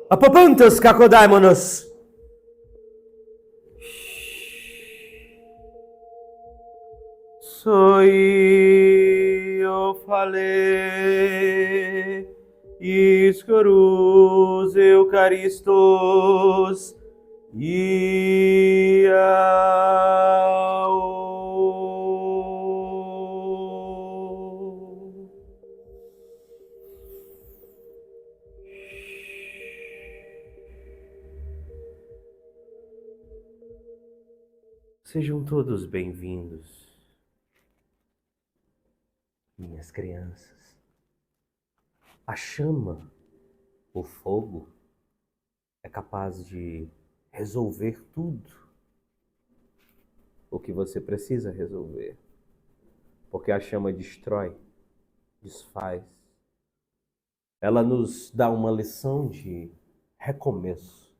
Apopantos kakodaimonos. Eu falei, iscorus eucaristos, Sejam todos bem-vindos, minhas crianças. A chama, o fogo, é capaz de resolver tudo o que você precisa resolver. Porque a chama destrói, desfaz. Ela nos dá uma lição de recomeço.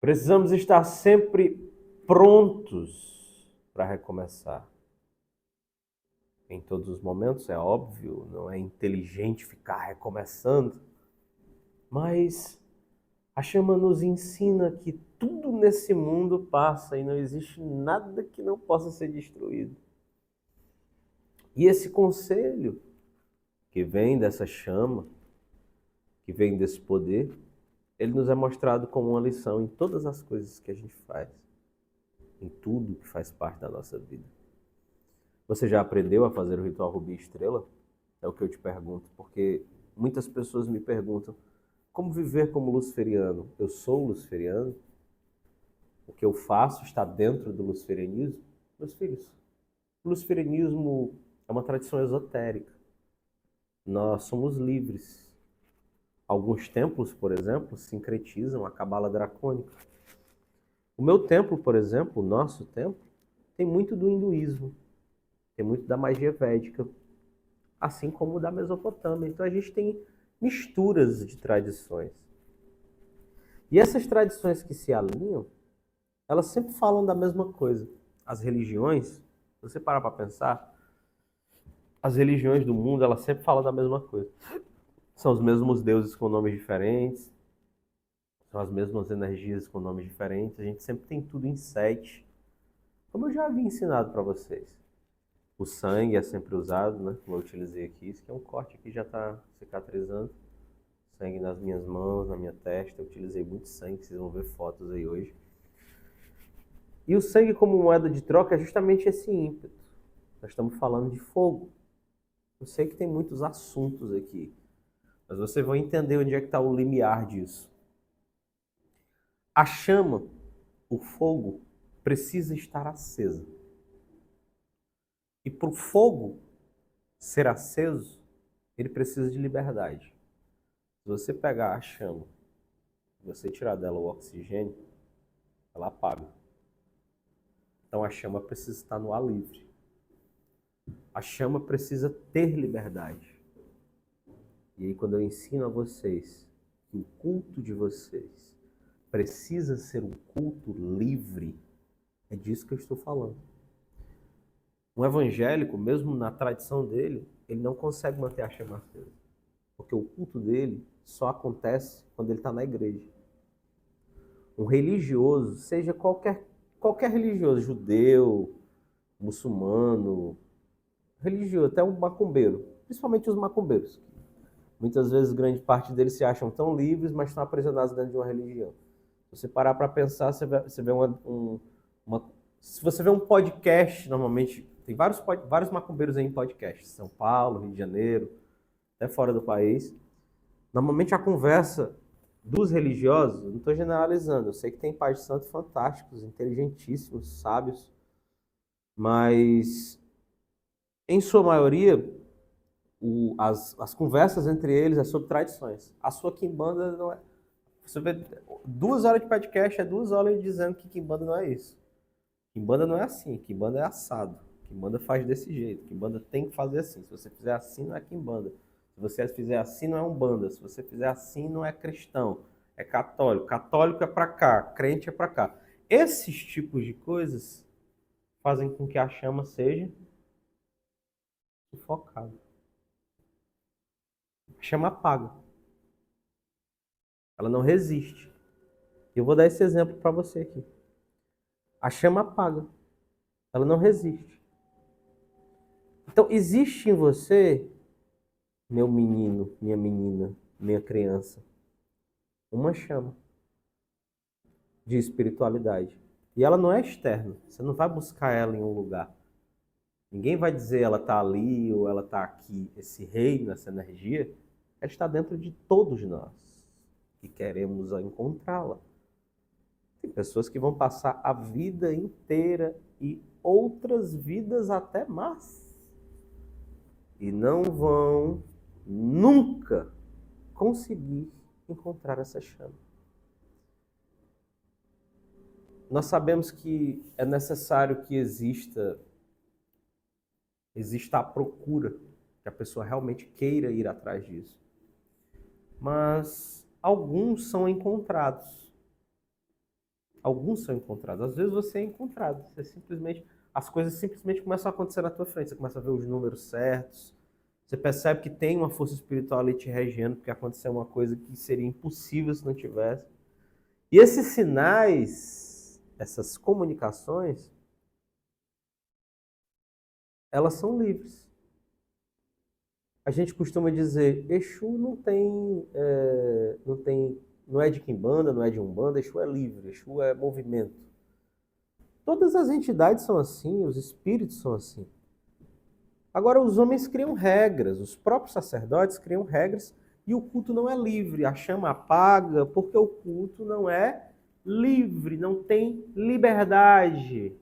Precisamos estar sempre prontos para recomeçar. Em todos os momentos, é óbvio, não é inteligente ficar recomeçando, mas a chama nos ensina que tudo nesse mundo passa e não existe nada que não possa ser destruído. E esse conselho que vem dessa chama, que vem desse poder, ele nos é mostrado como uma lição em todas as coisas que a gente faz, em tudo que faz parte da nossa vida. Você já aprendeu a fazer o ritual Rubi Estrela? É o que eu te pergunto, porque muitas pessoas me perguntam como viver como luciferiano. Eu sou luciferiano? O que eu faço está dentro do luciferianismo? Meus filhos, o luciferianismo é uma tradição esotérica. Nós somos livres. Alguns templos, por exemplo, sincretizam a cabala dracônica. O meu templo, por exemplo, o nosso templo, tem muito do hinduísmo, tem muito da magia védica, assim como da Mesopotâmia. Então a gente tem misturas de tradições. E essas tradições que se alinham, elas sempre falam da mesma coisa. As religiões, se você parar para pensar, as religiões do mundo, elas sempre falam da mesma coisa. São os mesmos deuses com nomes diferentes, são as mesmas energias com nomes diferentes. A gente sempre tem tudo em sete, como eu já havia ensinado para vocês. O sangue é sempre usado, né? Como eu utilizei aqui. Isso aqui é um corte que já está cicatrizando. Sangue nas minhas mãos, na minha testa. Eu utilizei muito sangue, vocês vão ver fotos aí hoje. E o sangue como moeda de troca é justamente esse ímpeto. Nós estamos falando de fogo. Eu sei que tem muitos assuntos aqui, mas vocês vão entender onde é que está o limiar disso. A chama, o fogo, precisa estar acesa. E para o fogo ser aceso, ele precisa de liberdade. Se você pegar a chama, você tirar dela o oxigênio, ela apaga. Então a chama precisa estar no ar livre. A chama precisa ter liberdade. E aí quando eu ensino a vocês que o culto de vocês precisa ser um culto livre, é disso que eu estou falando. Um evangélico, mesmo na tradição dele, ele não consegue manter a chama acesa. Porque o culto dele só acontece quando ele está na igreja. Um religioso, seja qualquer religioso, judeu, muçulmano, religioso, até um macumbeiro, principalmente os macumbeiros. Muitas vezes, grande parte deles se acham tão livres, mas estão aprisionados dentro de uma religião. Se você parar para pensar, você vê se você vê um podcast, normalmente, tem vários macumbeiros aí em podcast, São Paulo, Rio de Janeiro, até fora do país. Normalmente a conversa dos religiosos, não estou generalizando, eu sei que tem pais de santo fantásticos, inteligentíssimos, sábios, mas em sua maioria as conversas entre eles é sobre tradições. A sua quimbanda não é. Você vê 2 horas de podcast, é 2 horas dizendo que quimbanda não é isso. Quimbanda não é assim, quimbanda é assado. Quimbanda faz desse jeito, quimbanda tem que fazer assim. Se você fizer assim, não é quimbanda. Se você fizer assim, não é umbanda. Se você fizer assim, não é cristão, é católico. Católico é para cá, crente é para cá. Esses tipos de coisas fazem com que a chama seja sufocada. A chama apaga. Ela não resiste. Eu vou dar esse exemplo para você aqui. A chama apaga. Ela não resiste. Então, existe em você, meu menino, minha menina, minha criança, uma chama de espiritualidade. E ela não é externa. Você não vai buscar ela em um lugar. Ninguém vai dizer ela está ali ou ela está aqui. Esse reino, essa energia, ela está dentro de todos nós que queremos encontrá-la. Tem pessoas que vão passar a vida inteira e outras vidas até mais e não vão nunca conseguir encontrar essa chama. Nós sabemos que é necessário que exista a procura, que a pessoa realmente queira ir atrás disso. Mas alguns são encontrados. Alguns são encontrados. Às vezes você é encontrado. As coisas simplesmente começam a acontecer na tua frente. Você começa a ver os números certos. Você percebe que tem uma força espiritual ali te regendo, porque aconteceu uma coisa que seria impossível se não tivesse. E esses sinais, essas comunicações, elas são livres. A gente costuma dizer, Exu não é de quimbanda, não é de umbanda, Exu é livre, Exu é movimento. Todas as entidades são assim, os espíritos são assim. Agora, os homens criam regras, os próprios sacerdotes criam regras e o culto não é livre. A chama apaga porque o culto não é livre, não tem liberdade.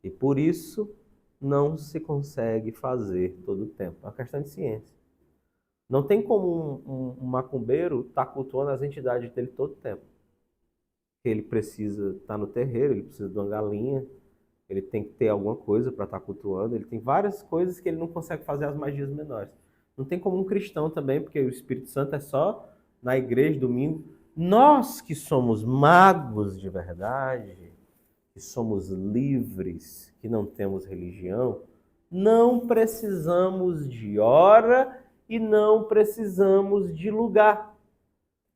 E por isso não se consegue fazer todo o tempo. É uma questão de ciência. Não tem como um macumbeiro estar cultuando as entidades dele todo o tempo. Ele precisa estar no terreiro, ele precisa de uma galinha, ele tem que ter alguma coisa para estar cultuando, ele tem várias coisas que ele não consegue fazer as magias menores. Não tem como um cristão também, porque o Espírito Santo é só na igreja, domingo. Nós que somos magos de verdade, que somos livres, que não temos religião, não precisamos de hora e não precisamos de lugar.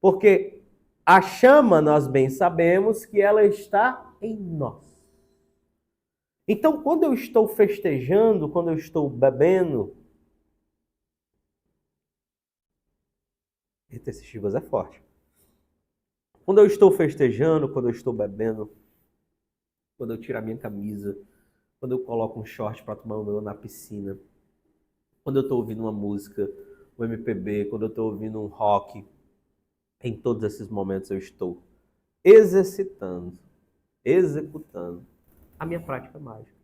Porque a chama, nós bem sabemos que ela está em nós. Então, quando eu estou festejando, quando eu estou bebendo... Eita, esse Chivas é forte. Quando eu estou festejando, quando eu estou bebendo, quando eu tiro a minha camisa, quando eu coloco um short para tomar um banho na piscina, quando eu estou ouvindo uma música, um MPB, quando eu estou ouvindo um rock, em todos esses momentos eu estou exercitando, executando a minha prática mágica.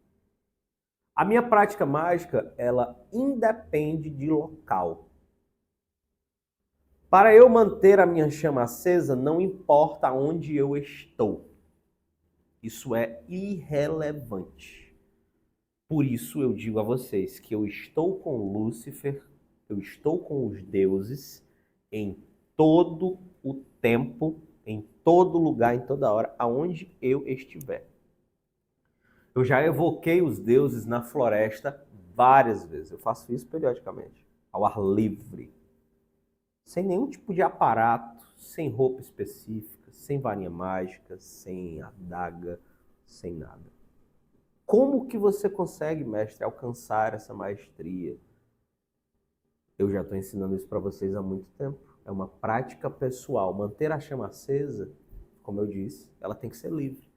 A minha prática mágica, ela independe de local. Para eu manter a minha chama acesa, não importa onde eu estou. Isso é irrelevante. Por isso eu digo a vocês que eu estou com Lúcifer, eu estou com os deuses em todo o tempo, em todo lugar, em toda hora, aonde eu estiver. Eu já evoquei os deuses na floresta várias vezes. Eu faço isso periodicamente, ao ar livre, sem nenhum tipo de aparato, sem roupa específica, sem varinha mágica, sem adaga, sem nada. Como que você consegue, mestre, alcançar essa maestria? Eu já estou ensinando isso para vocês há muito tempo. É uma prática pessoal. Manter a chama acesa, como eu disse, ela tem que ser livre.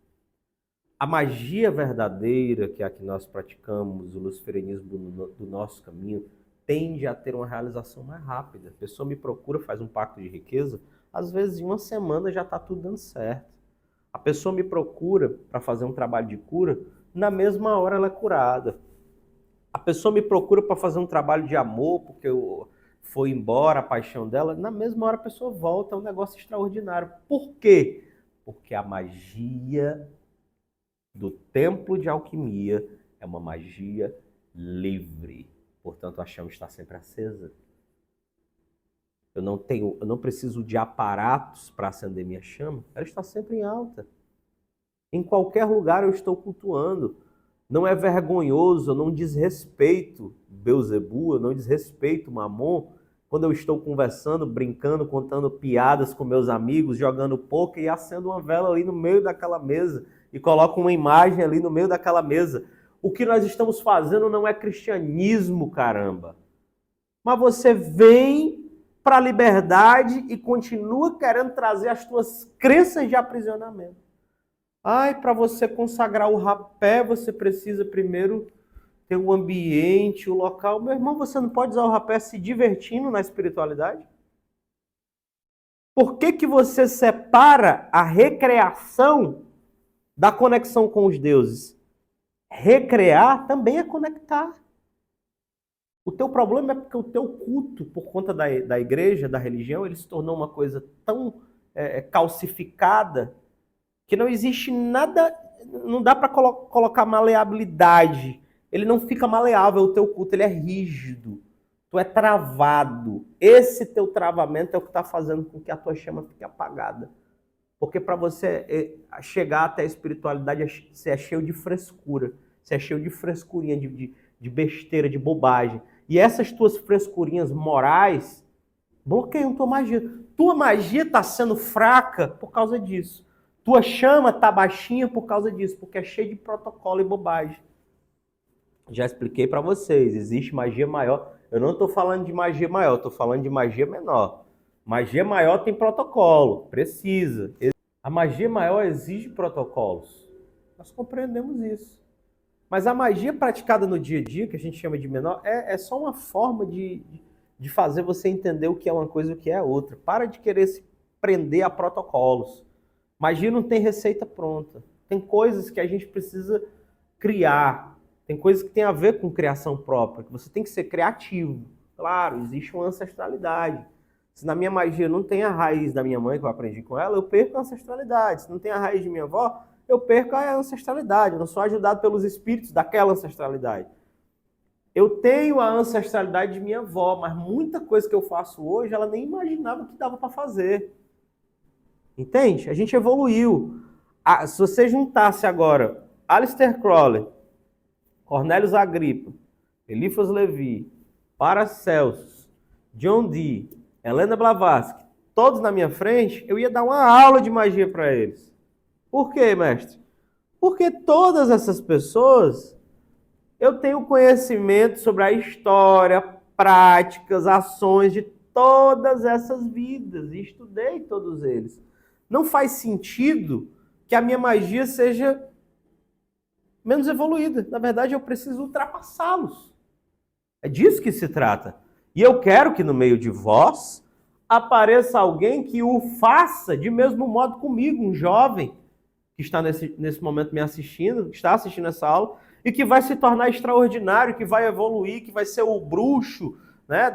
A magia verdadeira, que é a que nós praticamos, o luciferianismo do nosso caminho, tende a ter uma realização mais rápida. A pessoa me procura, faz um pacto de riqueza, às vezes em uma semana já está tudo dando certo. A pessoa me procura para fazer um trabalho de cura, na mesma hora ela é curada. A pessoa me procura para fazer um trabalho de amor, porque foi embora a paixão dela, na mesma hora a pessoa volta, é um negócio extraordinário. Por quê? Porque a magia do templo de alquimia é uma magia livre. Portanto, a chama está sempre acesa. Eu não preciso de aparatos para acender minha chama. Ela está sempre em alta. Em qualquer lugar eu estou cultuando. Não é vergonhoso, eu não desrespeito Beuzebu, eu não desrespeito Mamon quando eu estou conversando, brincando, contando piadas com meus amigos, jogando poker e acendo uma vela ali no meio daquela mesa e coloco uma imagem ali no meio daquela mesa. O que nós estamos fazendo não é cristianismo, caramba. Mas você vem para a liberdade e continua querendo trazer as tuas crenças de aprisionamento. Ai, para você consagrar o rapé, você precisa primeiro ter o ambiente, o local. Meu irmão, você não pode usar o rapé se divertindo na espiritualidade? Por que que você separa a recreação da conexão com os deuses? Recrear também é conectar. O teu problema é porque o teu culto, por conta da igreja, da religião, ele se tornou uma coisa tão calcificada que não existe nada, não dá para colocar maleabilidade. Ele não fica maleável, o teu culto, ele é rígido. Tu é travado. Esse teu travamento é o que está fazendo com que a tua chama fique apagada. Porque para você chegar até a espiritualidade, você é cheio de frescura. Você é cheio de frescurinha, de besteira, de bobagem. E essas tuas frescurinhas morais bloqueiam tua magia. Tua magia está sendo fraca por causa disso. Tua chama está baixinha por causa disso, porque é cheio de protocolo e bobagem. Já expliquei para vocês, existe magia maior. Eu não estou falando de magia maior, estou falando de magia menor. Magia maior tem protocolo, precisa. A magia maior exige protocolos. Nós compreendemos isso. Mas a magia praticada no dia a dia, que a gente chama de menor, é só uma forma de fazer você entender o que é uma coisa e o que é outra. Para de querer se prender a protocolos. Magia não tem receita pronta. Tem coisas que a gente precisa criar. Tem coisas que tem a ver com criação própria, que você tem que ser criativo. Claro, existe uma ancestralidade. Se na minha magia não tem a raiz da minha mãe, que eu aprendi com ela, eu perco a ancestralidade. Se não tem a raiz de minha avó, eu perco a ancestralidade. Eu não sou ajudado pelos espíritos daquela ancestralidade. Eu tenho a ancestralidade de minha avó, mas muita coisa que eu faço hoje, ela nem imaginava que dava para fazer. Entende? A gente evoluiu. Se você juntasse agora Aleister Crowley, Cornelius Agrippa, Eliphas Levi, Paracelsus, John Dee, Helena Blavatsky, todos na minha frente, eu ia dar uma aula de magia para eles. Por quê, mestre? Porque todas essas pessoas, eu tenho conhecimento sobre a história, práticas, ações de todas essas vidas, e estudei todos eles. Não faz sentido que a minha magia seja menos evoluída. Na verdade, eu preciso ultrapassá-los. É disso que se trata. E eu quero que no meio de vós apareça alguém que o faça de mesmo modo comigo, um jovem que está nesse momento me assistindo, que está assistindo essa aula, e que vai se tornar extraordinário, que vai evoluir, que vai ser o bruxo, né,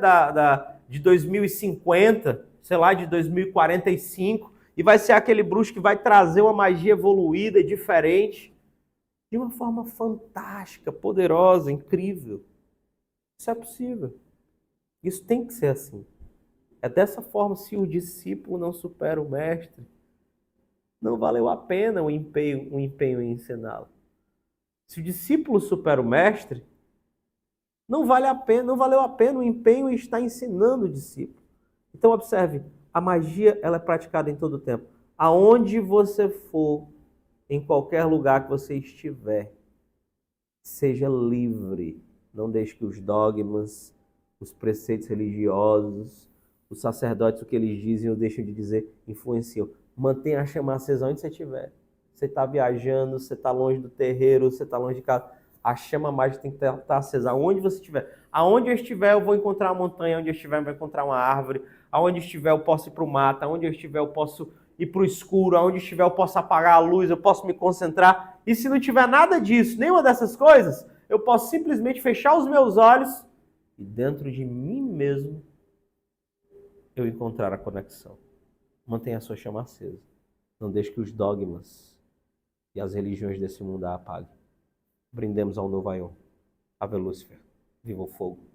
de 2050, sei lá, de 2045, e vai ser aquele bruxo que vai trazer uma magia evoluída, diferente, de uma forma fantástica, poderosa, incrível. Isso é possível. Isso tem que ser assim. É dessa forma, se o discípulo não supera o mestre, não valeu a pena o empenho em ensiná-lo. Se o discípulo supera o mestre, não valeu a pena o empenho em estar ensinando o discípulo. Então observe, a magia ela é praticada em todo o tempo. Aonde você for, em qualquer lugar que você estiver, seja livre. Não deixe que os dogmas, os preceitos religiosos, os sacerdotes, o que eles dizem ou deixam de dizer, influenciam. Mantenha a chama acesa onde você estiver. Você está viajando, você está longe do terreiro, você está longe de casa. A chama mágica tem que estar acesa aonde você estiver. Aonde eu estiver, eu vou encontrar uma montanha. Aonde eu estiver, eu vou encontrar uma árvore. Aonde eu estiver, eu posso ir para o mato. Aonde eu estiver, eu posso ir para o escuro. Aonde eu estiver, eu posso apagar a luz. Eu posso me concentrar. E se não tiver nada disso, nenhuma dessas coisas, eu posso simplesmente fechar os meus olhos e dentro de mim mesmo eu encontrar a conexão. Mantenha a sua chama acesa. Não deixe que os dogmas e as religiões desse mundo a apaguem. Brindemos ao novo Aion. Ave Lúcifer. Viva o fogo.